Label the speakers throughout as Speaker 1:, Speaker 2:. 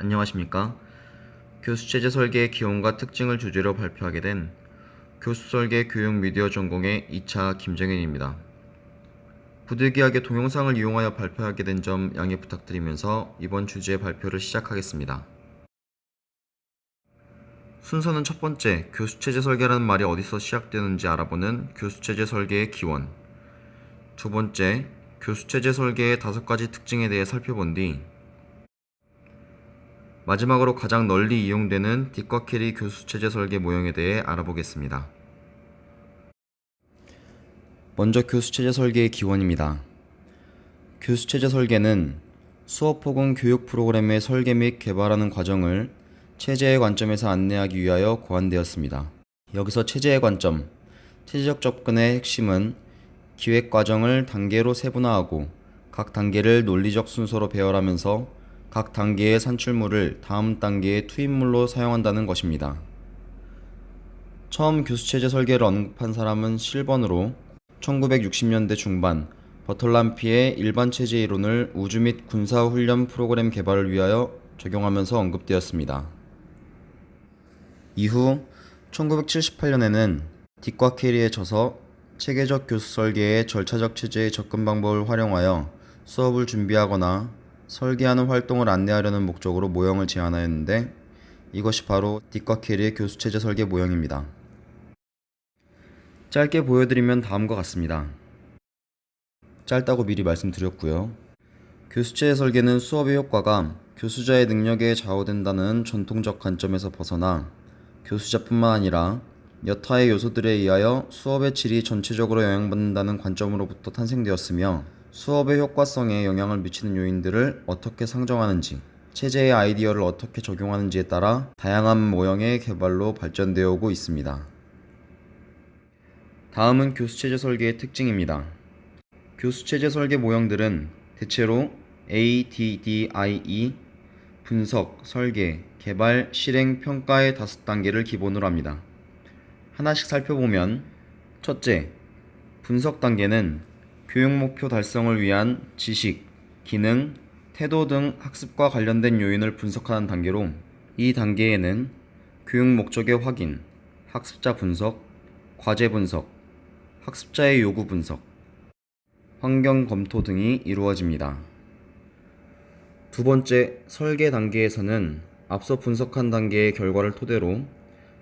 Speaker 1: 안녕하십니까. 교수체제 설계의 기원과 특징을 주제로 발표하게 된 교수설계 교육 미디어 전공의 2차 김정현입니다. 부득이하게 동영상을 이용하여 발표하게 된 점 양해 부탁드리면서 이번 주제의 발표를 시작하겠습니다. 순서는 첫 번째, 교수체제 설계라는 말이 어디서 시작되는지 알아보는 교수체제 설계의 기원. 두 번째, 교수체제 설계의 5가지 특징에 대해 살펴본 뒤 마지막으로 가장 널리 이용되는 딕과 캐리 교수체제 설계 모형에 대해 알아보겠습니다. 먼저 교수체제 설계의 기원입니다. 교수체제 설계는 수업 혹은 교육 프로그램의 설계 및 개발하는 과정을 체제의 관점에서 안내하기 위하여 고안되었습니다. 여기서 체제의 관점, 체제적 접근의 핵심은 기획 과정을 단계로 세분화하고 각 단계를 논리적 순서로 배열하면서 각 단계의 산출물을 다음 단계의 투입물로 사용한다는 것입니다. 처음 교수체제 설계를 언급한 사람은 실번으로 1960년대 중반 버털람피의 일반체제 이론을 우주 및 군사훈련 프로그램 개발을 위하여 적용하면서 언급되었습니다. 이후 1978년에는 딕과 캐리에 져서 체계적 교수 설계의 절차적 체제의 접근 방법을 활용하여 수업을 준비하거나 설계하는 활동을 안내하려는 목적으로 모형을 제안하였는데 이것이 바로 딕과 캐리의 교수체제 설계 모형입니다. 짧게 보여드리면 다음과 같습니다. 짧다고 미리 말씀드렸고요. 교수체제 설계는 수업의 효과가 교수자의 능력에 좌우된다는 전통적 관점에서 벗어나 교수자뿐만 아니라 여타의 요소들에 의하여 수업의 질이 전체적으로 영향받는다는 관점으로부터 탄생되었으며 수업의 효과성에 영향을 미치는 요인들을 어떻게 상정하는지, 체제의 아이디어를 어떻게 적용하는지에 따라 다양한 모형의 개발로 발전되어 오고 있습니다. 다음은 교수체제 설계의 특징입니다. 교수체제 설계 모형들은 대체로 ADDIE, 분석, 설계, 개발, 실행, 평가의 5단계를 기본으로 합니다. 하나씩 살펴보면 첫째, 분석 단계는 교육 목표 달성을 위한 지식, 기능, 태도 등 학습과 관련된 요인을 분석하는 단계로 이 단계에는 교육 목적의 확인, 학습자 분석, 과제 분석, 학습자의 요구 분석, 환경 검토 등이 이루어집니다. 두 번째, 설계 단계에서는 앞서 분석한 단계의 결과를 토대로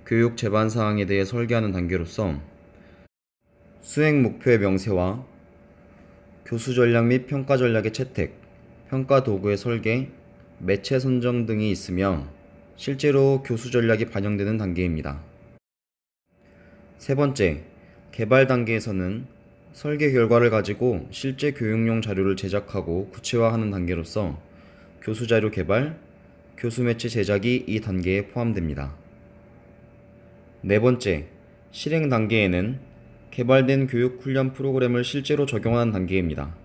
Speaker 1: 교육 제반 사항에 대해 설계하는 단계로서 수행 목표의 명세와 교수 전략 및 평가 전략의 채택, 평가 도구의 설계, 매체 선정 등이 있으며 실제로 교수 전략이 반영되는 단계입니다. 세 번째, 개발 단계에서는 설계 결과를 가지고 실제 교육용 자료를 제작하고 구체화하는 단계로서 교수 자료 개발, 교수 매체 제작이 이 단계에 포함됩니다. 네 번째, 실행 단계에는 개발된 교육 훈련 프로그램을 실제로 적용하는 단계입니다.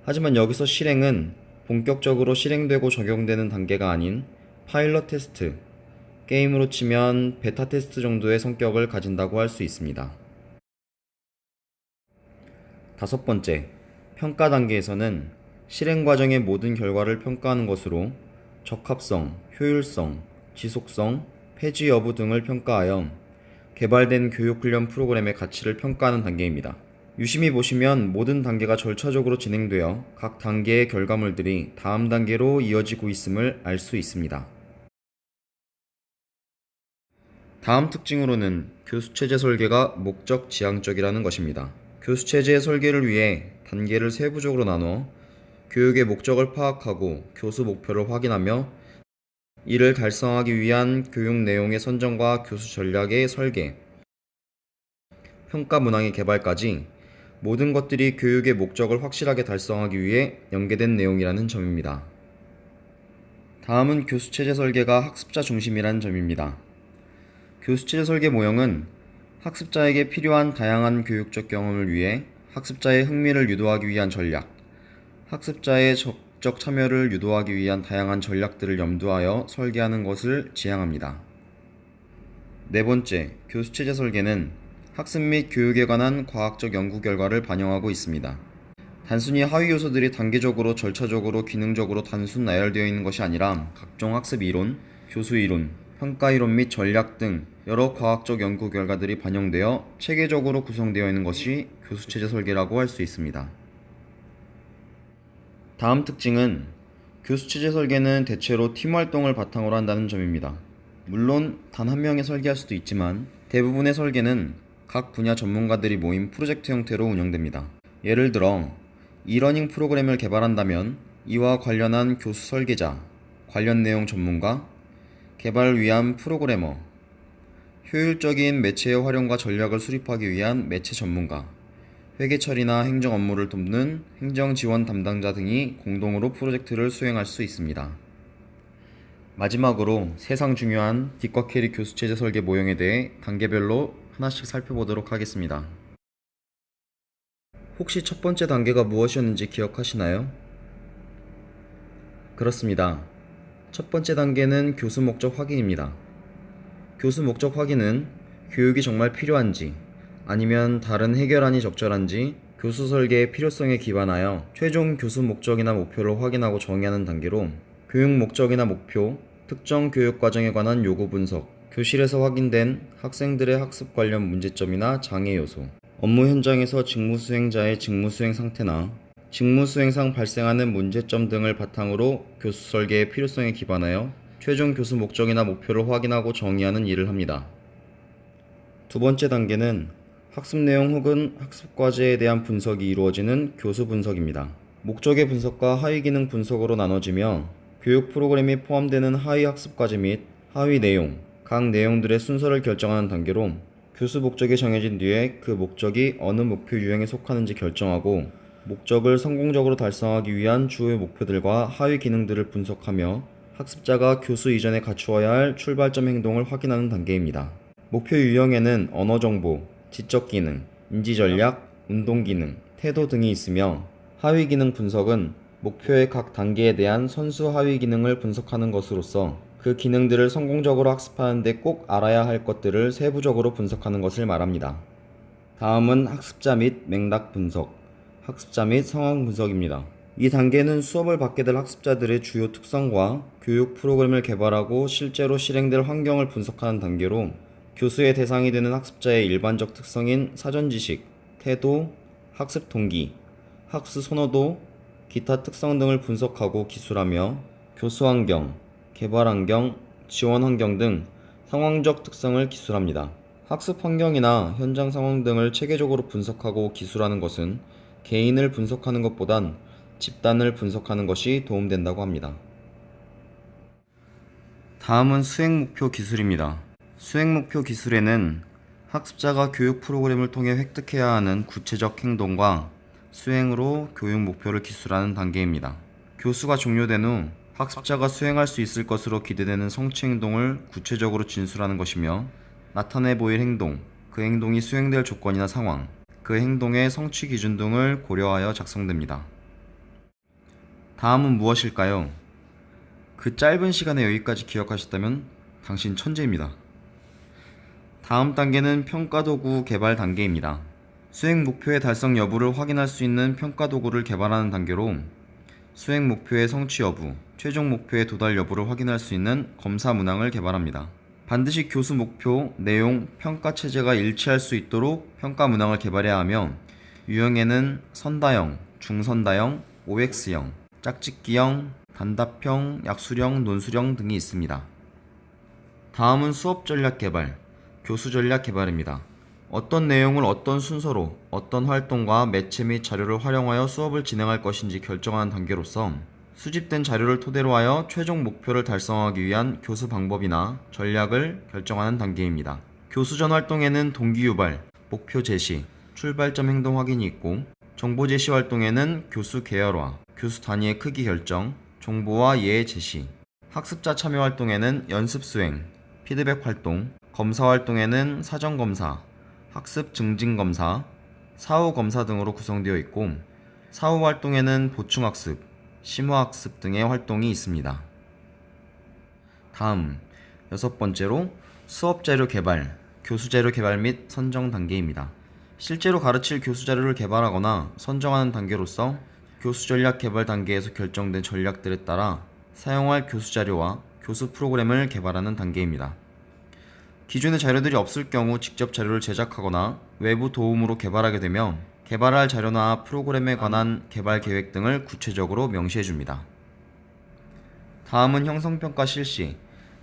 Speaker 1: 하지만 여기서 실행은 본격적으로 실행되고 적용되는 단계가 아닌 파일럿 테스트, 게임으로 치면 베타 테스트 정도의 성격을 가진다고 할 수 있습니다. 다섯 번째, 평가 단계에서는 실행 과정의 모든 결과를 평가하는 것으로 적합성, 효율성, 지속성, 폐지 여부 등을 평가하여 개발된 교육훈련 프로그램의 가치를 평가하는 단계입니다. 유심히 보시면 모든 단계가 절차적으로 진행되어 각 단계의 결과물들이 다음 단계로 이어지고 있음을 알 수 있습니다. 다음 특징으로는 교수체제 설계가 목적 지향적이라는 것입니다. 교수체제의 설계를 위해 단계를 세부적으로 나눠 교육의 목적을 파악하고 교수 목표를 확인하며 이를 달성하기 위한 교육 내용의 선정과 교수 전략의 설계, 평가 문항의 개발까지 모든 것들이 교육의 목적을 확실하게 달성하기 위해 연계된 내용이라는 점입니다. 다음은 교수체제 설계가 학습자 중심이라는 점입니다. 교수체제 설계 모형은 학습자에게 필요한 다양한 교육적 경험을 위해 학습자의 흥미를 유도하기 위한 전략, 학습자의 적극적 참여를 유도하기 위한 다양한 전략들을 염두하여 설계하는 것을 지향합니다. 네 번째, 교수체제 설계는 학습 및 교육에 관한 과학적 연구 결과를 반영하고 있습니다. 단순히 하위 요소들이 단계적으로 절차적으로 기능적으로 단순 나열되어 있는 것이 아니라 각종 학습 이론, 교수 이론, 평가 이론 및 전략 등 여러 과학적 연구 결과들이 반영되어 체계적으로 구성되어 있는 것이 교수체제 설계라고 할 수 있습니다. 다음 특징은 교수체제 설계는 대체로 팀 활동을 바탕으로 한다는 점입니다. 물론 단 한 명이 설계할 수도 있지만 대부분의 설계는 각 분야 전문가들이 모인 프로젝트 형태로 운영됩니다. 예를 들어 이러닝 프로그램을 개발한다면 이와 관련한 교수 설계자, 관련 내용 전문가, 개발을 위한 프로그래머, 효율적인 매체의 활용과 전략을 수립하기 위한 매체 전문가, 회계 처리나 행정 업무를 돕는 행정 지원 담당자 등이 공동으로 프로젝트를 수행할 수 있습니다. 마지막으로 세상 중요한 뒷과 캐리 교수체제 설계 모형에 대해 단계별로 하나씩 살펴보도록 하겠습니다. 혹시 첫 번째 단계가 무엇이었는지 기억하시나요? 그렇습니다. 첫 번째 단계는 교수 목적 확인입니다. 교수 목적 확인은 교육이 정말 필요한지 아니면 다른 해결안이 적절한지 교수 설계의 필요성에 기반하여 최종 교수 목적이나 목표를 확인하고 정의하는 단계로 교육 목적이나 목표, 특정 교육 과정에 관한 요구 분석, 교실에서 확인된 학생들의 학습 관련 문제점이나 장애 요소, 업무 현장에서 직무 수행자의 직무 수행 상태나 직무 수행상 발생하는 문제점 등을 바탕으로 교수 설계의 필요성에 기반하여 최종 교수 목적이나 목표를 확인하고 정의하는 일을 합니다. 두 번째 단계는 학습 내용 혹은 학습 과제에 대한 분석이 이루어지는 교수 분석입니다. 목적의 분석과 하위 기능 분석으로 나눠지며 교육 프로그램이 포함되는 하위 학습 과제 및 하위 내용, 각 내용들의 순서를 결정하는 단계로 교수 목적이 정해진 뒤에 그 목적이 어느 목표 유형에 속하는지 결정하고 목적을 성공적으로 달성하기 위한 주요 목표들과 하위 기능들을 분석하며 학습자가 교수 이전에 갖추어야 할 출발점 행동을 확인하는 단계입니다. 목표 유형에는 언어 정보, 지적 기능, 인지 전략, 운동 기능, 태도 등이 있으며 하위 기능 분석은 목표의 각 단계에 대한 선수 하위 기능을 분석하는 것으로서 그 기능들을 성공적으로 학습하는 데 꼭 알아야 할 것들을 세부적으로 분석하는 것을 말합니다. 다음은 학습자 및 맥락 분석, 학습자 및 상황 분석입니다. 이 단계는 수업을 받게 될 학습자들의 주요 특성과 교육 프로그램을 개발하고 실제로 실행될 환경을 분석하는 단계로 교수의 대상이 되는 학습자의 일반적 특성인 사전 지식, 태도, 학습 동기, 학습 선호도, 기타 특성 등을 분석하고 기술하며 교수 환경, 개발 환경, 지원 환경 등 상황적 특성을 기술합니다. 학습 환경이나 현장 상황 등을 체계적으로 분석하고 기술하는 것은 개인을 분석하는 것보단 집단을 분석하는 것이 도움된다고 합니다. 다음은 수행 목표 기술입니다. 수행 목표 기술에는 학습자가 교육 프로그램을 통해 획득해야 하는 구체적 행동과 수행으로 교육 목표를 기술하는 단계입니다. 교수가 종료된 후 학습자가 수행할 수 있을 것으로 기대되는 성취 행동을 구체적으로 진술하는 것이며 나타내 보일 행동, 그 행동이 수행될 조건이나 상황, 그 행동의 성취 기준 등을 고려하여 작성됩니다. 다음은 무엇일까요? 그 짧은 시간에 여기까지 기억하셨다면 당신 천재입니다. 다음 단계는 평가도구 개발 단계입니다. 수행 목표의 달성 여부를 확인할 수 있는 평가도구를 개발하는 단계로 수행 목표의 성취 여부, 최종 목표의 도달 여부를 확인할 수 있는 검사 문항을 개발합니다. 반드시 교수 목표, 내용, 평가 체제가 일치할 수 있도록 평가 문항을 개발해야 하며 유형에는 선다형, 중선다형, OX형, 짝짓기형, 단답형, 약수형, 논술형 등이 있습니다. 다음은 수업 전략 개발, 교수 전략 개발입니다. 어떤 내용을 어떤 순서로, 어떤 활동과 매체 및 자료를 활용하여 수업을 진행할 것인지 결정하는 단계로서 수집된 자료를 토대로 하여 최종 목표를 달성하기 위한 교수 방법이나 전략을 결정하는 단계입니다. 교수 전 활동에는 동기 유발, 목표 제시, 출발점 행동 확인이 있고 정보 제시 활동에는 교수 계열화, 교수 단위의 크기 결정, 정보와 예의 제시, 학습자 참여 활동에는 연습 수행, 피드백 활동, 검사 활동에는 사전 검사, 학습 증진 검사, 사후 검사 등으로 구성되어 있고 사후 활동에는 보충 학습, 심화 학습 등의 활동이 있습니다. 다음, 여섯 번째로 수업 자료 개발, 교수 자료 개발 및 선정 단계입니다. 실제로 가르칠 교수 자료를 개발하거나 선정하는 단계로서 교수 전략 개발 단계에서 결정된 전략들에 따라 사용할 교수 자료와 교수 프로그램을 개발하는 단계입니다. 기존의 자료들이 없을 경우 직접 자료를 제작하거나 외부 도움으로 개발하게 되면 개발할 자료나 프로그램에 관한 개발 계획 등을 구체적으로 명시해 줍니다. 다음은 형성평가 실시,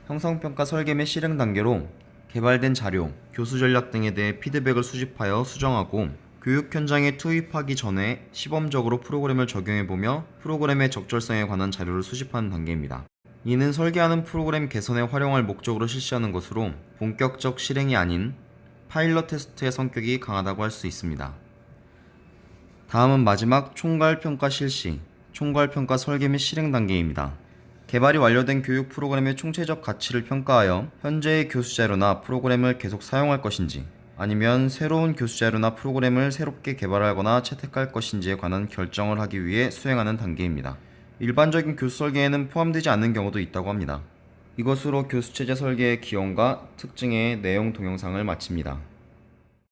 Speaker 1: 형성평가 설계 및 실행 단계로 개발된 자료, 교수 전략 등에 대해 피드백을 수집하여 수정하고 교육 현장에 투입하기 전에 시범적으로 프로그램을 적용해보며 프로그램의 적절성에 관한 자료를 수집하는 단계입니다. 이는 설계하는 프로그램 개선에 활용할 목적으로 실시하는 것으로 본격적 실행이 아닌 파일럿 테스트의 성격이 강하다고 할 수 있습니다. 다음은 마지막 총괄평가 실시, 총괄평가 설계 및 실행 단계입니다. 개발이 완료된 교육 프로그램의 총체적 가치를 평가하여 현재의 교수 자료나 프로그램을 계속 사용할 것인지 아니면 새로운 교수 자료나 프로그램을 새롭게 개발하거나 채택할 것인지에 관한 결정을 하기 위해 수행하는 단계입니다. 일반적인 교수 설계에는 포함되지 않는 경우도 있다고 합니다. 이것으로 교수체제 설계의 기원과 특징의 내용 동영상을 마칩니다.